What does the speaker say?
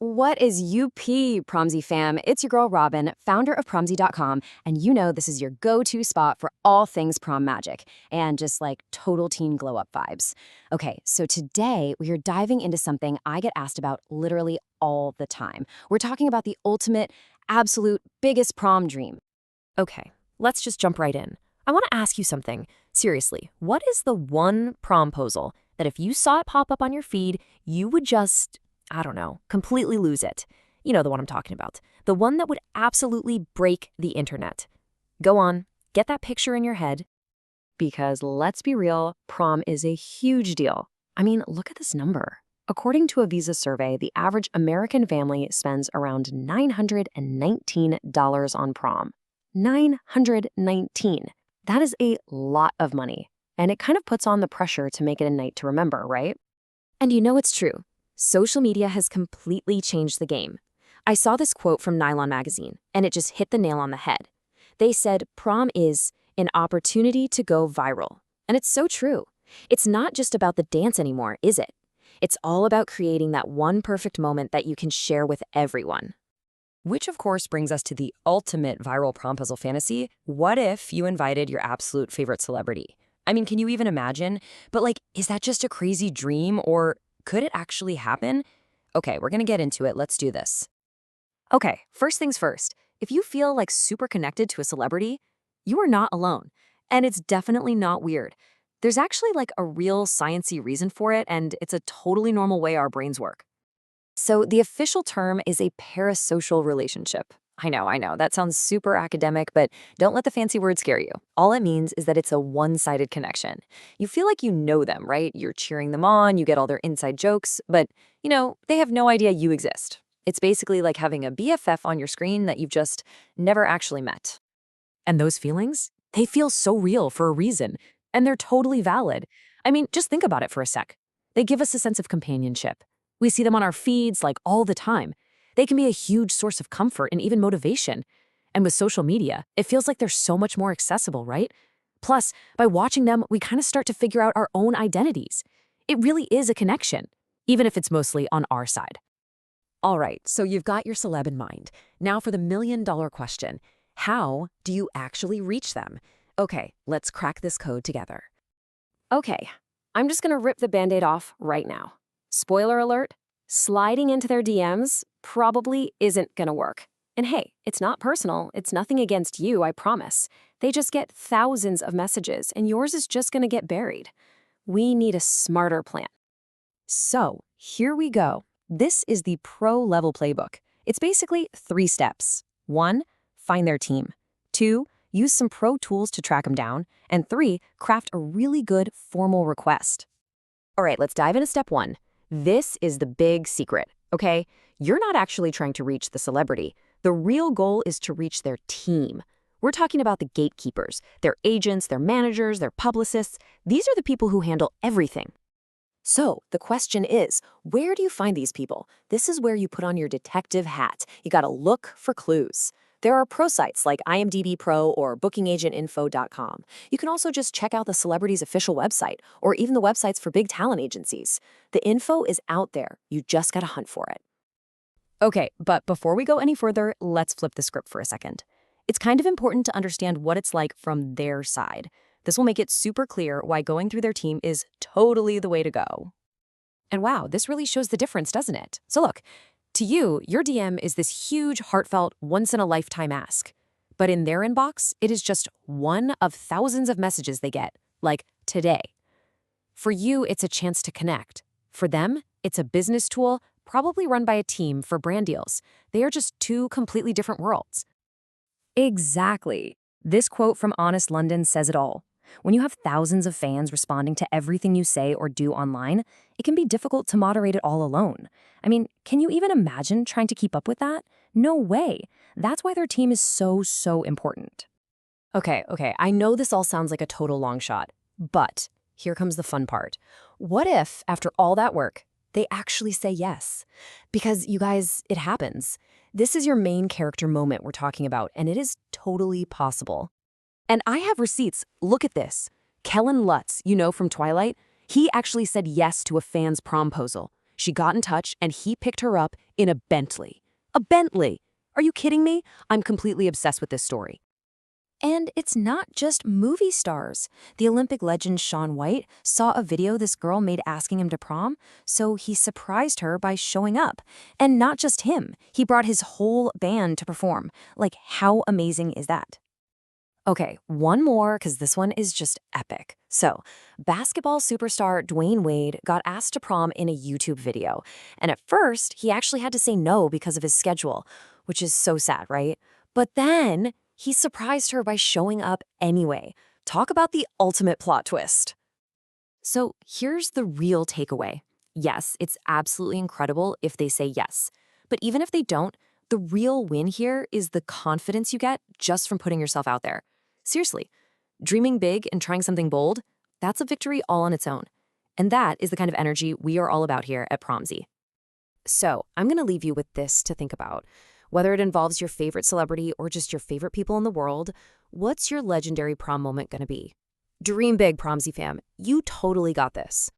What is UP, Promsy fam? It's your girl Robin, founder of Promsy.com, and you know this is your go-to spot for all things prom magic and just like total teen glow-up vibes. Okay, so today we are diving into something I get asked about literally all the time. We're talking about the ultimate, absolute, biggest prom dream. Okay, let's just jump right in. I want to ask you something. Seriously, what is the one promposal that if you saw it pop up on your feed, you would just, I don't know, completely lose it? You know the one I'm talking about. The one that would absolutely break the internet. Go on, get that picture in your head. Because let's be real, prom is a huge deal. I mean, look at this number. According to a Visa survey, the average American family spends around $919 on prom. 919. That is a lot of money. And it kind of puts on the pressure to make it a night to remember, right? And you know it's true. Social media has completely changed the game. I saw this quote from Nylon magazine, and it just hit the nail on the head. They said, prom is an opportunity to go viral. And it's so true. It's not just about the dance anymore, is it? It's all about creating that one perfect moment that you can share with everyone. Which, of course, brings us to the ultimate viral promposal fantasy. What if you invited your absolute favorite celebrity? I mean, can you even imagine? But is that just a crazy dream, or could it actually happen? Okay, we're gonna get into it. Let's do this. Okay, first things first. If you feel super connected to a celebrity, you are not alone. And it's definitely not weird. There's actually a real sciencey reason for it, and it's a totally normal way our brains work. So the official term is a parasocial relationship. I know, that sounds super academic, but don't let the fancy word scare you. All it means is that it's a one-sided connection. You feel like you know them, right? You're cheering them on, you get all their inside jokes, but, they have no idea you exist. It's basically like having a BFF on your screen that you've just never actually met. And those feelings? They feel so real for a reason, and they're totally valid. I mean, just think about it for a sec. They give us a sense of companionship. We see them on our feeds all the time. They can be a huge source of comfort and even motivation. And with social media, it feels like they're so much more accessible, right? Plus, by watching them, we kind of start to figure out our own identities. It really is a connection, even if it's mostly on our side. All right, so you've got your celeb in mind. Now for the million-dollar question. How do you actually reach them? Okay, let's crack this code together. Okay, I'm just gonna rip the Band-Aid off right now. Spoiler alert, sliding into their DMs probably isn't gonna work. And hey, it's not personal, it's nothing against you, I promise. They just get thousands of messages, and yours is just gonna get buried. We need a smarter plan. So, here we go. This is the pro-level playbook. It's basically 3 steps. 1, find their team. 2, use some pro tools to track them down. And 3, craft a really good formal request. All right, let's dive into step 1. This is the big secret, okay? You're not actually trying to reach the celebrity. The real goal is to reach their team. We're talking about the gatekeepers, their agents, their managers, their publicists. These are the people who handle everything. So the question is, where do you find these people? This is where you put on your detective hat. You gotta look for clues. There are pro sites like IMDb Pro or bookingagentinfo.com. You can also just check out the celebrity's official website or even the websites for big talent agencies. The info is out there. You just gotta hunt for it. Okay, but before we go any further, let's flip the script for a second. It's kind of important to understand what it's like from their side. This will make it super clear why going through their team is totally the way to go. And wow, this really shows the difference, doesn't it? So look, to you, your DM is this huge, heartfelt, once-in-a-lifetime ask. But in their inbox, it is just one of thousands of messages they get, like today. For you, it's a chance to connect. For them, it's a business tool, probably run by a team for brand deals. They are just 2 completely different worlds. Exactly. This quote from Honest London says it all. When you have thousands of fans responding to everything you say or do online, it can be difficult to moderate it all alone. I mean, can you even imagine trying to keep up with that? No way. That's why their team is so important. Okay, I know this all sounds like a total long shot, but here comes the fun part. What if, after all that work, they actually say yes? Because, you guys, it happens. This is your main character moment we're talking about, and it is totally possible. And I have receipts. Look at this. Kellen Lutz, from Twilight, he actually said yes to a fan's promposal. She got in touch, and he picked her up in a Bentley. A Bentley! Are you kidding me? I'm completely obsessed with this story. And it's not just movie stars. The Olympic legend Shaun White saw a video this girl made asking him to prom, so he surprised her by showing up. And not just him, he brought his whole band to perform. Like, how amazing is that? Okay, one more, because this one is just epic. So, basketball superstar Dwayne Wade got asked to prom in a YouTube video. And at first, he actually had to say no because of his schedule, which is so sad, right? But then he surprised her by showing up anyway. Talk about the ultimate plot twist. So here's the real takeaway. Yes, it's absolutely incredible if they say yes. But even if they don't, the real win here is the confidence you get just from putting yourself out there. Seriously, dreaming big and trying something bold, that's a victory all on its own. And that is the kind of energy we are all about here at Promsy. So I'm going to leave you with this to think about. Whether it involves your favorite celebrity or just your favorite people in the world, what's your legendary prom moment going to be? Dream big, Promsy fam. You totally got this.